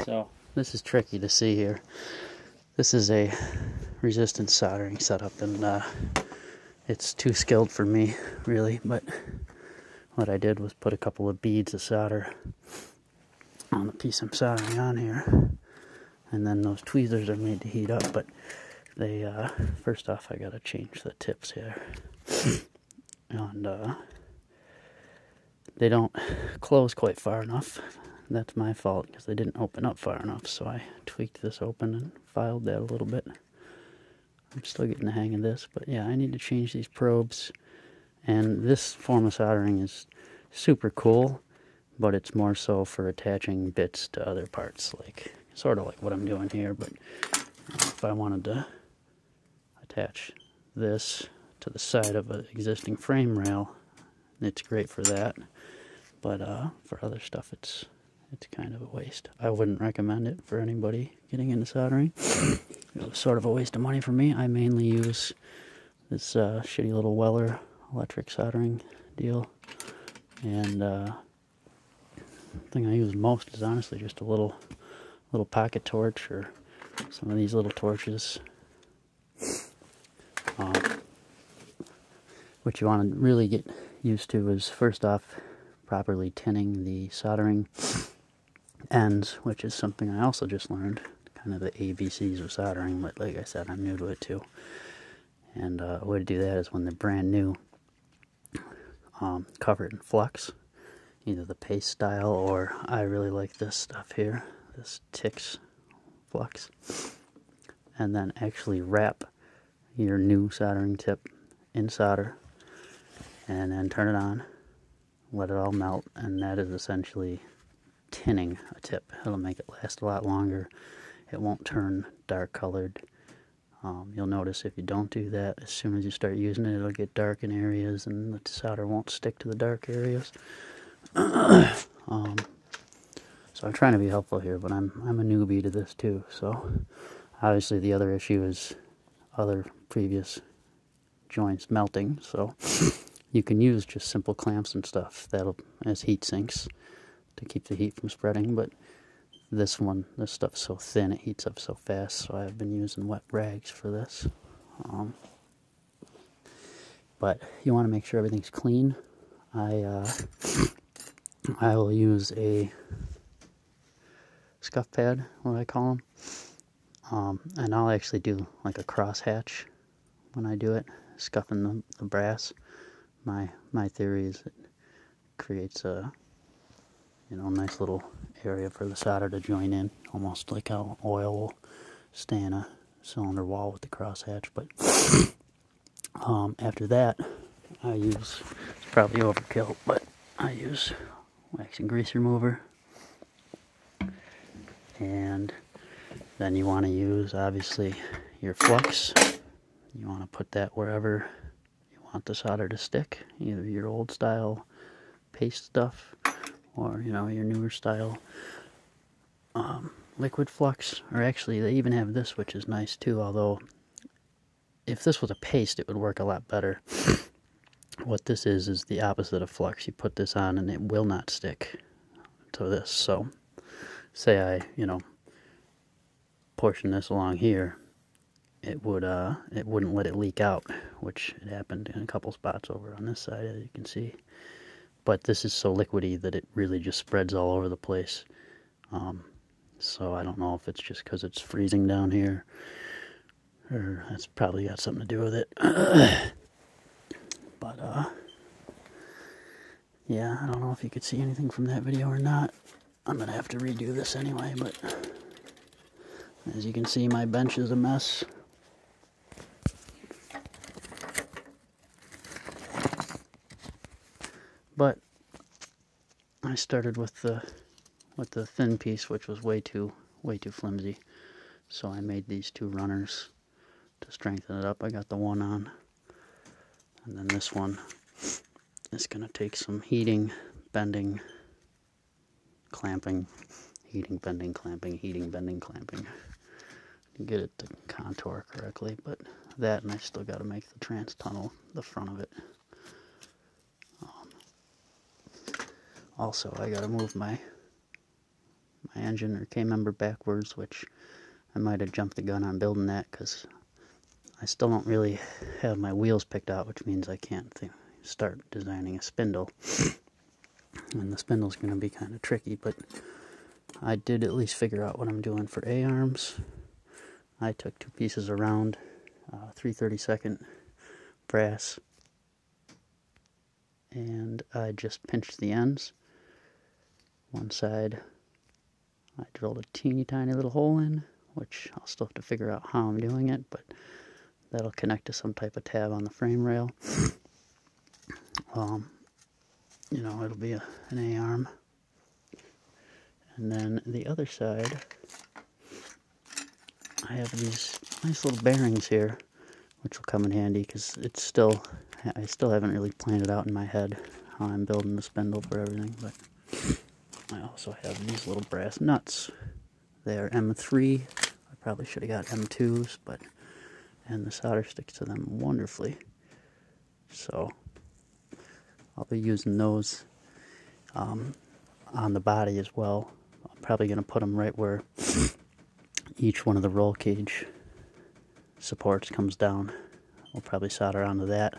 So this is tricky to see here. This is a resistance soldering setup, and it's too skilled for me, really. But what I did was put a couple of beads of solder on the piece I'm soldering on here, and then those tweezers are made to heat up. But they, first off, I gotta change the tips here, and they don't close quite far enough. That's my fault, because they didn't open up far enough, so I tweaked this open and filed that a little bit. I'm still getting the hang of this, but yeah, I need to change these probes. And this form of soldering is super cool, but it's more so for attaching bits to other parts, like sort of like what I'm doing here. But if I wanted to attach this to the side of an existing frame rail, it's great for that. But for other stuff, it's kind of a waste. I wouldn't recommend it for anybody getting into soldering. It was sort of a waste of money for me. I mainly use this shitty little Weller electric soldering deal. And the thing I use most is honestly just a little pocket torch, or some of these little torches. What you want to really get used to is, first off, properly tinning the soldering ends, which is something I also just learned, kind of the ABCs of soldering, but like I said, I'm new to it too. And a way to do that is when they're brand new, cover it in flux, either the paste style, or I really like this stuff here, this Tix flux, and then actually wrap your new soldering tip in solder, and then turn it on, let it all melt, and that is essentially tinning a tip. It'll make it last a lot longer. It won't turn dark colored. You'll notice if you don't do that, as soon as you start using it, it'll get dark in areas, and the solder won't stick to the dark areas. So I'm trying to be helpful here, but I'm a newbie to this too. So obviously the other issue is other previous joints melting. So you can use just simple clamps and stuff that'll as heat sinks to keep the heat from spreading, but this stuff's so thin, it heats up so fast, so I've been using wet rags for this. But you want to make sure everything's clean. I will use a scuff pad, what I call them, and I'll actually do like a cross hatch when I do it, scuffing the brass. My theory is it creates a nice little area for the solder to join in, almost like how oil will stay in a cylinder wall with the crosshatch. But after that, I use, it's probably overkill, but I use wax and grease remover. And then you want to use, obviously, your flux. You want to put that wherever you want the solder to stick, either your old style paste stuff, or your newer style liquid flux. Or actually, they even have this, which is nice too, although if this was a paste, it would work a lot better. What this is the opposite of flux. You put this on and it will not stick to this. So say I portion this along here, it wouldn't let it leak out, which it happened in a couple spots over on this side, as you can see. But this is so liquidy that it really just spreads all over the place. So I don't know if it's just because it's freezing down here, or that's probably got something to do with it. But yeah, I don't know if you could see anything from that video or not. I'm gonna have to redo this anyway, but as you can see, my bench is a mess. But I started with the thin piece, which was way too flimsy. So I made these two runners to strengthen it up. I got the one on, and then this one is going to take some heating, bending, clamping, heating, bending, clamping, heating, bending, clamping, to get it to contour correctly. But that, and I still got to make the trans tunnel, the front of it. Also, I gotta move my my engine or K-member backwards, which I might have jumped the gun on building that because I still don't really have my wheels picked out, which means I can't start designing a spindle. And the spindle's going to be kind of tricky, but I did at least figure out what I'm doing for A-arms. I took 2 pieces of round 3/32 brass, and I just pinched the ends. One side I drilled a teeny tiny little hole in, which I'll still have to figure out how I'm doing it, but that'll connect to some type of tab on the frame rail. You know, it'll be an A-arm. And then the other side, I have these nice little bearings here, which will come in handy because I still haven't really planned it out in my head how I'm building the spindle for everything, but I also have these little brass nuts. They are M3. I probably should have got M2s, and the solder sticks to them wonderfully. So I'll be using those on the body as well. I'm probably going to put them right where each one of the roll cage supports comes down. We'll probably solder onto that.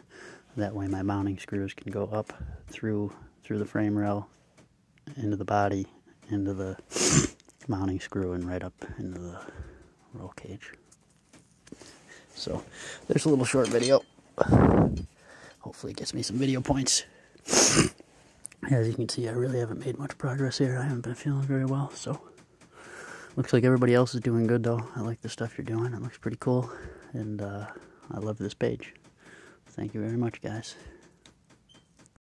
That way my mounting screws can go up through the frame rail, into the body, into the mounting screw, and right up into the roll cage. So there's a little short video. Hopefully it gets me some video points. As you can see, I really haven't made much progress here. I haven't been feeling very well, so looks like everybody else is doing good though. I like the stuff you're doing. It looks pretty cool, and I love this page. Thank you very much, guys.